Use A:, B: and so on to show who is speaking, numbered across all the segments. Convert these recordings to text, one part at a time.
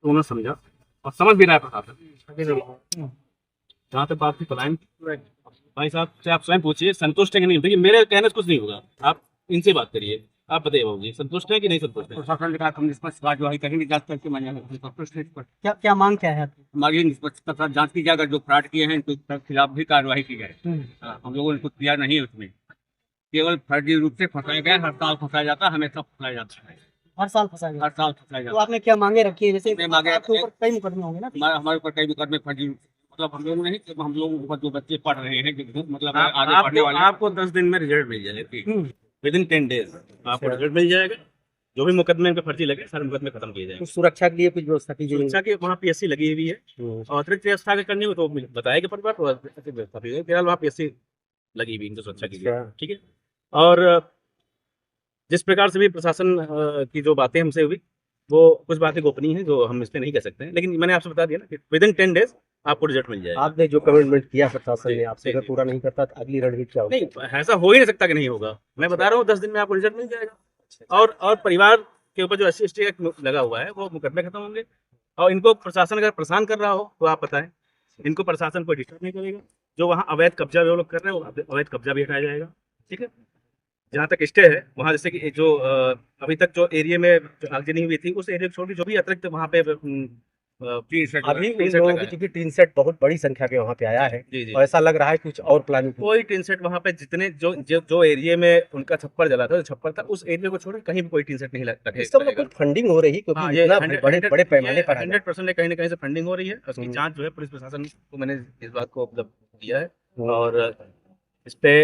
A: तो उन्होंने समझा और समझ भी रहा है प्रशासन। जहाँ तक बात थी पलायन, भाई साहब से आप स्वयं पूछिए संतुष्ट है कि नहीं। देखिए मेरे कहने से कुछ नहीं होगा, आप इनसे बात करिए। आप बताइए बाबू जी, संतुष्ट है कि नहीं संतुष्ट है?
B: प्रशासन ने कहा हम निष्पक्ष कार्यवाही करेंगे, जांच करके मांगे संतुष्ट है इस पर।
C: क्या क्या मांग क्या है आपकी?
B: हमारी निष्पक्षता के साथ जांच की जाए, अगर जो फ्रॉड किए हैं उनके खिलाफ भी कार्रवाई की जाए। हम लोगों ने कुछ किया नहीं है उसमें, केवल फर्जी रूप से फंसाया गया। हर साल फंसाया जाता है, हमेशा फंसाया जाता है,
C: हर साल फंसाया गया?
B: हर साल फंसाया
C: तो
B: जाता
C: आपने क्या मांगे रखी है? जैसे
B: हमने मांगे
C: आपके ऊपर कई मुकदमे होंगे ना?
B: है। हमारे ऊपर कई मुकदमे फर्जी रूप से, मतलब हम लोग नहीं, हम लोगों के ऊपर जो बच्चे पढ़ रहे हैं, जो मतलब आगे पढ़ने वाले,
A: आपको 10 दिन में रिजल्ट मिल जाएगा, विद इन 10 डेज आपको रिजल्ट मिल जाएगा। जो भी मुकदमे पे फर्जी लगे सारे मुकदमे खत्म किए जाएंगे।
C: कुछ सुरक्षा के लिए कुछ व्यवस्था की
A: सुरक्षा की वहाँ पीएससी लगी हुई है और अतिरिक्त व्यवस्था अगर करनी हो तो बताएगा परिवार, तो अतिरिक्त व्यवस्था भी है। फिलहाल वहाँ पीएससी लगी हुई है इनकी सुरक्षा के लिए, ठीक है। और जिस प्रकार से भी प्रशासन की जो बातें हमसे हुई, वो कुछ बातें गोपनीय हैं जो हम इस पे नहीं कह सकते हैं, लेकिन मैंने आपसे बता दिया ना कि विद इन 10 डेज आपको रिजल्ट मिल जाएगा।
C: आपने जो कमिटमेंट किया प्रशासन ने
A: जी,
C: आपसे, अगर
A: जी,
C: पूरा नहीं करता तो अगली रणनीति क्या होगी?
A: नहीं, ऐसा हो ही नहीं सकता कि नहीं होगा। मैं बता रहा हूँ 10 दिन में आपको रिजल्ट मिल जाएगा। और परिवार के ऊपर जो SC/ST एक्ट लगा हुआ है वो मुकदमे खत्म होंगे। और इनको प्रशासन अगर परेशान कर रहा हो तो आप बताएं, इनको प्रशासन कोई डिस्टर्ब नहीं करेगा। जो वहाँ अवैध कब्जा वो लोग कर रहे हैं, वो अवैध कब्जा भी हटाया जाएगा, ठीक है। जहाँ तक स्टे है वहाँ, जैसे कि जो अभी तक जो एरिया में जो आगजनी हुई थी, उस एरिया को छोड़ के जो भी अतिरिक्त वहाँ पे
C: अभी इन लोगों की चूंकि टीन सेट बहुत बड़ी संख्या के वहाँ पे आया है,
A: जी जी,
C: और ऐसा लग रहा है कुछ और प्लानिंग।
A: कोई टीन सेट वहाँ पे जितने जो एरिया में उनका छप्पर जला था, जो छप्पर था उस एरिया को छोड़ कहीं भी कोई टीन सेट नहीं रखे।
C: इसका मतलब कुछ फंडिंग हो रही है,
A: हाँ,
C: क्योंकि
A: ये
C: इतना बड़े बड़े पैमाने पर
A: 100% कहीं ना कहीं से फंडिंग हो रही है। उसकी जांच जो है पुलिस प्रशासन को मैंने इस बात को मतलब दिया है और इस पे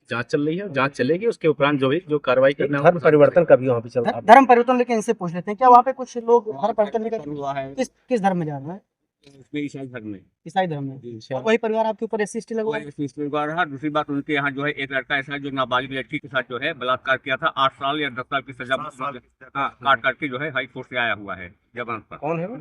A: जांच चल रही है, जांच चलेगी। उसके उपरांत जो कार्रवाई करना है,
C: धर्म परिवर्तन का भी वहाँ पे चल रहा है। धर्म परिवर्तन लेके इनसे पूछ लेते हैं, क्या वहाँ पे कुछ लोग धर्म परिवर्तन लेकर
B: हुआ है
C: किस धर्म में जा रहे हैं?
B: इसमें ईसाई धर्म में।
C: ईसाई धर्म में। और वही परिवार आपके ऊपर SC/ST लगा हुआ है?
B: तीसरी बार रहा। दूसरी बात, उनके यहाँ जो है एक लड़का ऐसा है जो नाबालिग लड़की के साथ जो है बलात्कार किया था। 8 साल या 10 साल की सजा काट करके जो है हाई कोर्ट से आया हुआ है जमानत पर।
C: कौन है वो?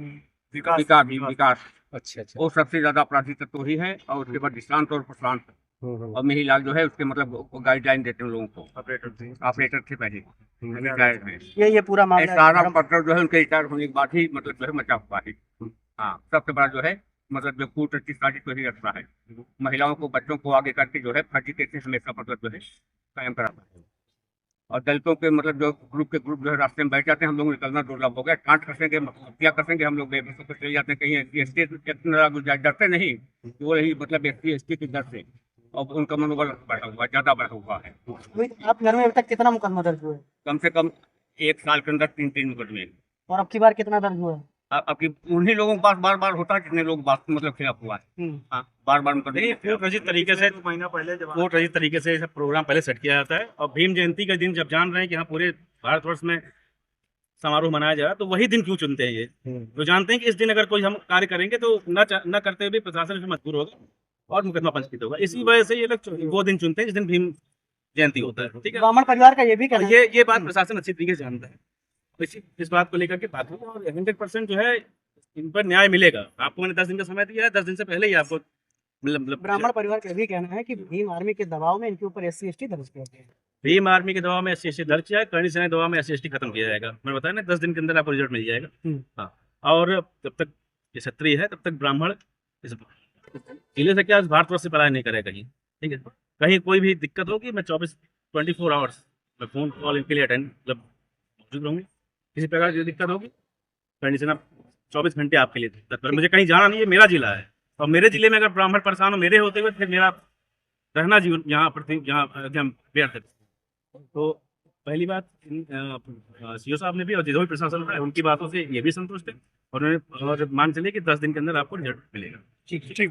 B: विकास
C: अच्छा अच्छा।
B: वो सबसे ज्यादा अपराधी तत्व वही है, और उसके बाद निशांत और प्रशांत और मेहीलाल जो है उसके मतलब गाइडलाइन देते हैं लोगों को। ऑपरेटर थे पहले, रिटायर्ड में।
C: ये पूरा मामला
B: सारा पत्र जो है उनके रिटायर होने के बाद ही मतलब जो है मचा हुआ है। हाँ, सबसे बड़ा जो है मतलब जो कूटनीति साजिश तो ही रखता है, महिलाओं को बच्चों को आगे करके जो है फर्जी केसेस हमेशा मतलब जो है कायम कराता है। और दलितों के मतलब जो ग्रुप जो है रास्ते में बैठ जाते हैं, हम लोग निकलना दुर्लभ हो गया। कांट कसेंगे, हत्या कसेंगे, हम लोग बेबसों पर चले जाते हैं कहीं SC/ST डरते नहीं, वो यही मतलब SC/ST के डर से और उनका मनोबल बढ़ा हुआ, ज्यादा बढ़ा हुआ है।
C: आप घर में अभी तक कितना मुकदमा दर्ज हुआ है?
B: कम से कम 1 साल के अंदर 3 मुकदमे।
C: और अब की बार कितना दर्ज हुआ है?
B: आपकी उन्हीं लोगों के पास बार बार होता है जितने लोग बात मतलब खिलाफ हुआ है। हाँ, बार बार मुकदमे
A: रचित तरीके से महीना पहले कोर्ट रचित तरीके से सब प्रोग्राम पहले सेट किया जाता है। और भीम जयंती का दिन जब जान रहे हैं कि हाँ पूरे भारतवर्ष में समारोह मनाया जा रहा है, तो वही दिन क्यों चुनते हैं ये? तो जानते हैं कि इस दिन अगर कोई हम कार्य करेंगे तो न करते हुए प्रशासन इसमें मजबूर होगा और मुकदमा पंजीकृत होगा। इसी वजह से ये लोग वो दिन चुनते हैं जिस दिन भीम जयंती होता है, ठीक है।
C: ब्राह्मण परिवार का ये भी कहना है।
A: ये बात प्रशासन अच्छी तरीके से जानता है, तो इस बात को लेकर के बात हुई और 100% जो है इन पर न्याय मिलेगा। आपको मैंने 10 दिन का समय दिया है, 10 दिन से पहले ही आपको मतलब
C: ब्राह्मण परिवार का भी कहना है कि भीम आर्मी के दबाव में इनके ऊपर SC/ST दर्ज किया गया है।
A: भीम आर्मी के दबाव में SC/ST दर्ज किया है, करणी सेना के दबाव में SC/ST खत्म किया जाएगा। मैंने बताया ना 10 दिन के अंदर आपको रिजल्ट मिल जाएगा। हाँ, और जब तक ये क्षत्रिय है तब तक ब्राह्मण इस जिले से क्या भारतवर्ष से पलायन नहीं करेगा कहीं, ठीक है। कहीं कोई भी दिक्कत होगी, मैं 24 आवर्स मैं फोन कॉल इनके लिए अटेंड मतलब मौजूद रहूँगी। किसी प्रकार की दिक्कत होगी, करणी सेना 24 घंटे आपके लिए तत्पर। मुझे कहीं जाना नहीं है, मेरा जिला है और मेरे जिले में अगर ब्राह्मण परेशान हो मेरे होते हुए, फिर मेरा रहना जीवन यहाँ पर यहाँ एकदम व्यर्थ है। तो पहली बात CO साहब ने भी और जो भी प्रशासन है उनकी बातों से ये भी संतुष्ट है और मान चलिए कि 10 दिन के अंदर आपको रिजल्ट मिलेगा।
C: ठीक।